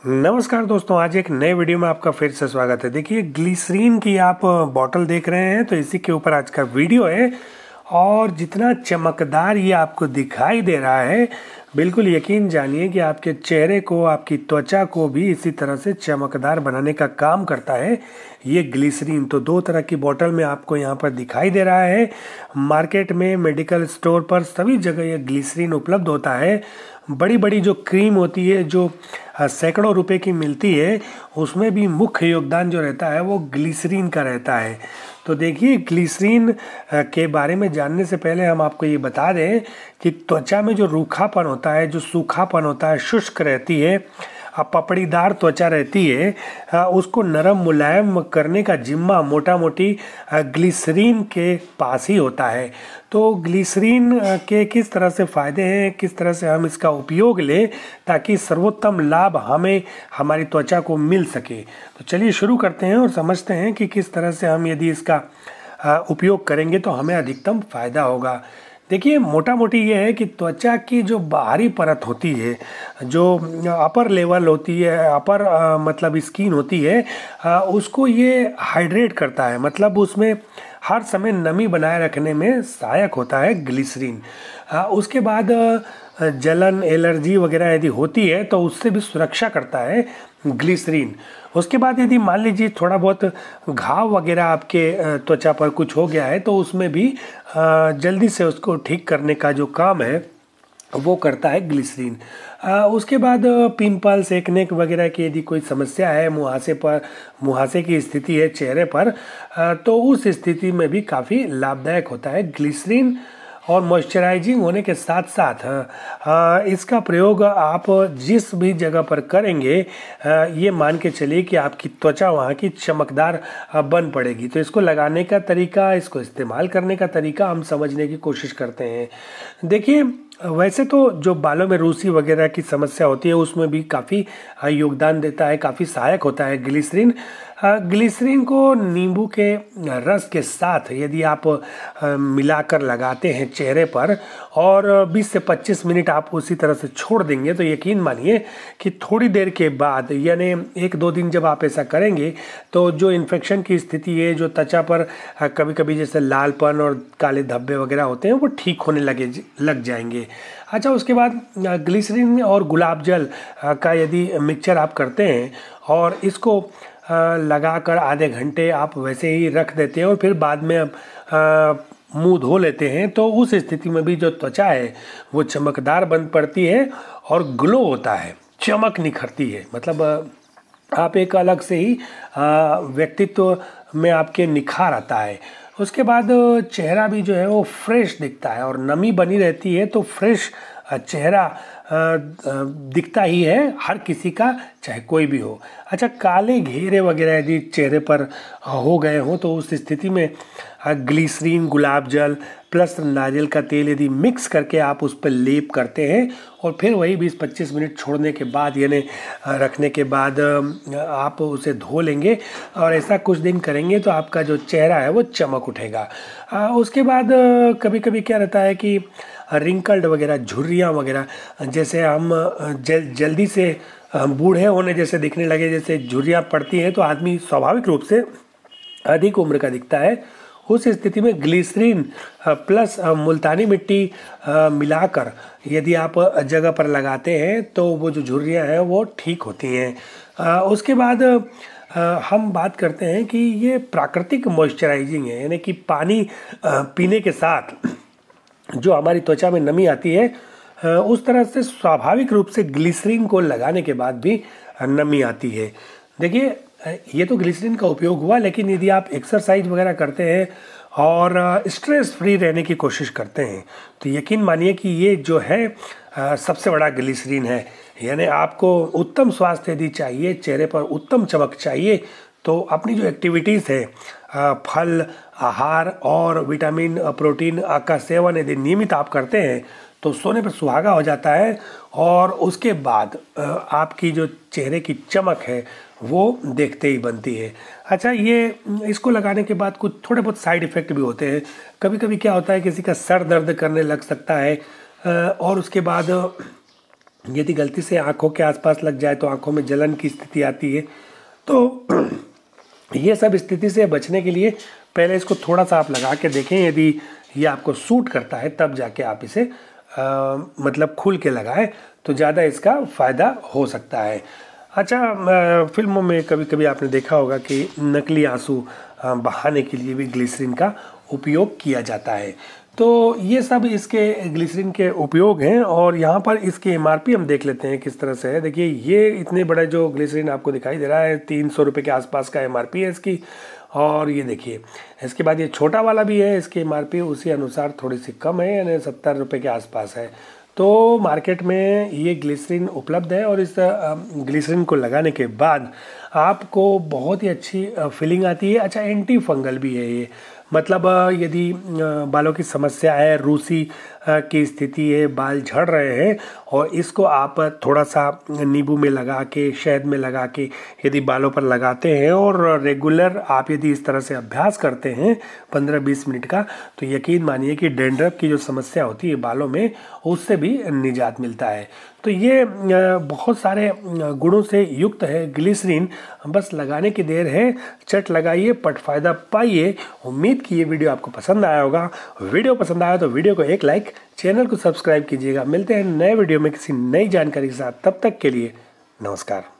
नमस्कार दोस्तों, आज एक नए वीडियो में आपका फिर से स्वागत है। देखिए, ग्लिसरीन की आप बॉटल देख रहे हैं, तो इसी के ऊपर आज का वीडियो है। और जितना चमकदार ये आपको दिखाई दे रहा है, बिल्कुल यकीन जानिए कि आपके चेहरे को, आपकी त्वचा को भी इसी तरह से चमकदार बनाने का काम करता है ये ग्लिसरीन। तो दो तरह की बॉटल में आपको यहाँ पर दिखाई दे रहा है। मार्केट में, मेडिकल स्टोर पर, सभी जगह ये ग्लिसरीन उपलब्ध होता है। बड़ी बड़ी जो क्रीम होती है, जो सैकड़ों रुपए की मिलती है, उसमें भी मुख्य योगदान जो रहता है वो ग्लिसरीन का रहता है। तो देखिए, ग्लिसरीन के बारे में जानने से पहले हम आपको ये बता दें कि त्वचा में जो रूखापन होता है, जो सूखापन होता है, शुष्क रहती है, पपड़ीदार त्वचा रहती है, उसको नरम मुलायम करने का जिम्मा मोटा मोटी ग्लिसरीन के पास ही होता है। तो ग्लिसरीन के किस तरह से फ़ायदे हैं, किस तरह से हम इसका उपयोग लें ताकि सर्वोत्तम लाभ हमें, हमारी त्वचा को मिल सके। तो चलिए शुरू करते हैं और समझते हैं कि किस तरह से हम यदि इसका उपयोग करेंगे तो हमें अधिकतम फ़ायदा होगा। देखिए, मोटा मोटी ये है कि त्वचा की जो बाहरी परत होती है, जो अपर लेवल होती है, अपर मतलब स्किन होती है, उसको ये हाइड्रेट करता है। मतलब उसमें हर समय नमी बनाए रखने में सहायक होता है ग्लिसरीन। उसके बाद जलन, एलर्जी वगैरह यदि होती है तो उससे भी सुरक्षा करता है ग्लिसरीन। उसके बाद यदि मान लीजिए थोड़ा बहुत घाव वगैरह आपके त्वचा पर कुछ हो गया है तो उसमें भी जल्दी से उसको ठीक करने का जो काम है वो करता है ग्लिसरीन। उसके बाद पिंपल्स, एक्ने वगैरह की यदि कोई समस्या है, मुहासे की स्थिति है चेहरे पर, तो उस स्थिति में भी काफ़ी लाभदायक होता है ग्लिसरीन। और मॉइस्चराइजिंग होने के साथ साथ इसका प्रयोग आप जिस भी जगह पर करेंगे, ये मान के चलिए कि आपकी त्वचा वहाँ की चमकदार बन पड़ेगी। तो इसको लगाने का तरीका, इसको इस्तेमाल करने का तरीका हम समझने की कोशिश करते हैं। देखिए, वैसे तो जो बालों में रूसी वगैरह की समस्या होती है उसमें भी काफ़ी योगदान देता है, काफ़ी सहायक होता है ग्लिसरीन। ग्लिसरीन को नींबू के रस के साथ यदि आप मिलाकर लगाते हैं चेहरे पर और 20 से 25 मिनट आप उसी तरह से छोड़ देंगे तो यकीन मानिए कि थोड़ी देर के बाद, यानी 1-2 दिन जब आप ऐसा करेंगे तो जो इन्फेक्शन की स्थिति है, जो त्वचा पर कभी कभी जैसे लालपन और काले धब्बे वगैरह होते हैं, वो ठीक होने लग जाएंगे। अच्छा, उसके बाद ग्लिसरीन और गुलाब जल का यदि मिक्सचर आप करते हैं और इसको लगाकर आधे घंटे आप वैसे ही रख देते हैं और फिर बाद में मुंह धो लेते हैं, तो उस स्थिति में भी जो त्वचा है वो चमकदार बन पड़ती है और ग्लो होता है, चमक निखरती है। मतलब आप एक अलग से ही व्यक्तित्व में आपके निखार आता है। उसके बाद चेहरा भी जो है वो फ्रेश दिखता है और नमी बनी रहती है, तो फ्रेश चेहरा दिखता ही है हर किसी का, चाहे कोई भी हो। अच्छा, काले घेरे वगैरह यदि चेहरे पर हो गए हों तो उस स्थिति में ग्लिसरीन, गुलाब जल प्लस नारियल का तेल यदि मिक्स करके आप उस पर लेप करते हैं और फिर वही 20-25 मिनट छोड़ने के बाद, यानी रखने के बाद आप उसे धो लेंगे और ऐसा कुछ दिन करेंगे तो आपका जो चेहरा है वो चमक उठेगा। उसके बाद कभी कभी क्या रहता है कि रिंकल्ड वगैरह, झुर्रियाँ वगैरह, जैसे हम जल्दी से बूढ़े होने जैसे दिखने लगे, जैसे झुर्रियाँ पड़ती हैं तो आदमी स्वाभाविक रूप से अधिक उम्र का दिखता है। उस स्थिति में ग्लिसरीन प्लस मुल्तानी मिट्टी मिलाकर यदि आप जगह पर लगाते हैं तो वो जो झुर्रियाँ हैं वो ठीक होती हैं। उसके बाद हम बात करते हैं कि ये प्राकृतिक मॉइस्चराइजिंग है, यानी कि पानी पीने के साथ जो हमारी त्वचा में नमी आती है, उस तरह से स्वाभाविक रूप से ग्लिसरीन को लगाने के बाद भी नमी आती है। देखिए, ये तो ग्लिसरीन का उपयोग हुआ, लेकिन यदि आप एक्सरसाइज वगैरह करते हैं और स्ट्रेस फ्री रहने की कोशिश करते हैं तो यकीन मानिए कि ये जो है सबसे बड़ा ग्लिसरीन है। यानी आपको उत्तम स्वास्थ्य यदि चाहिए, चेहरे पर उत्तम चमक चाहिए, तो अपनी जो एक्टिविटीज़ है, फल, आहार और विटामिन, प्रोटीन का सेवन यदि नियमित आप करते हैं तो सोने पर सुहागा हो जाता है और उसके बाद आपकी जो चेहरे की चमक है वो देखते ही बनती है। अच्छा, ये इसको लगाने के बाद कुछ थोड़े बहुत साइड इफ़ेक्ट भी होते हैं। कभी कभी क्या होता है, किसी का सर दर्द करने लग सकता है और उसके बाद यदि गलती से आँखों के आसपास लग जाए तो आँखों में जलन की स्थिति आती है। तो ये सब स्थिति से बचने के लिए पहले इसको थोड़ा सा आप लगा के देखें, यदि ये आपको सूट करता है तब जाके आप इसे मतलब खुल के लगाएं तो ज़्यादा इसका फ़ायदा हो सकता है। अच्छा, फिल्मों में कभी कभी आपने देखा होगा कि नकली आंसू बहाने के लिए भी ग्लिसरीन का उपयोग किया जाता है। तो ये सब इसके ग्लिसरीन के उपयोग हैं और यहाँ पर इसकी एमआरपी हम देख लेते हैं किस तरह से है। देखिए, ये इतने बड़ा जो ग्लिसरीन आपको दिखाई दे रहा है 300 रुपये के आसपास का एमआरपी है इसकी। और ये देखिए, इसके बाद ये छोटा वाला भी है, इसकी एमआरपी उसी अनुसार थोड़ी सी कम है, यानी 70 रुपये के आसपास है। तो मार्केट में ये ग्लिसरीन उपलब्ध है और इस ग्लिसरीन को लगाने के बाद आपको बहुत ही अच्छी फीलिंग आती है। अच्छा, एंटी फंगल भी है ये, मतलब यदि बालों की समस्या है, रूसी की स्थिति है, बाल झड़ रहे हैं और इसको आप थोड़ा सा नींबू में लगा के, शहद में लगा के यदि बालों पर लगाते हैं और रेगुलर आप यदि इस तरह से अभ्यास करते हैं 15-20 मिनट का, तो यकीन मानिए कि डैंड्रफ की जो समस्या होती है बालों में, उससे भी निजात मिलता है। तो ये बहुत सारे गुणों से युक्त है ग्लिसरीन, बस लगाने की देर है। चट लगाइए, पट फायदा पाइए। उम्मीद कि ये वीडियो आपको पसंद आया होगा। वीडियो पसंद आया तो वीडियो को एक लाइक, चैनल को सब्सक्राइब कीजिएगा। मिलते हैं नए वीडियो में किसी नई जानकारी के साथ, तब तक के लिए नमस्कार।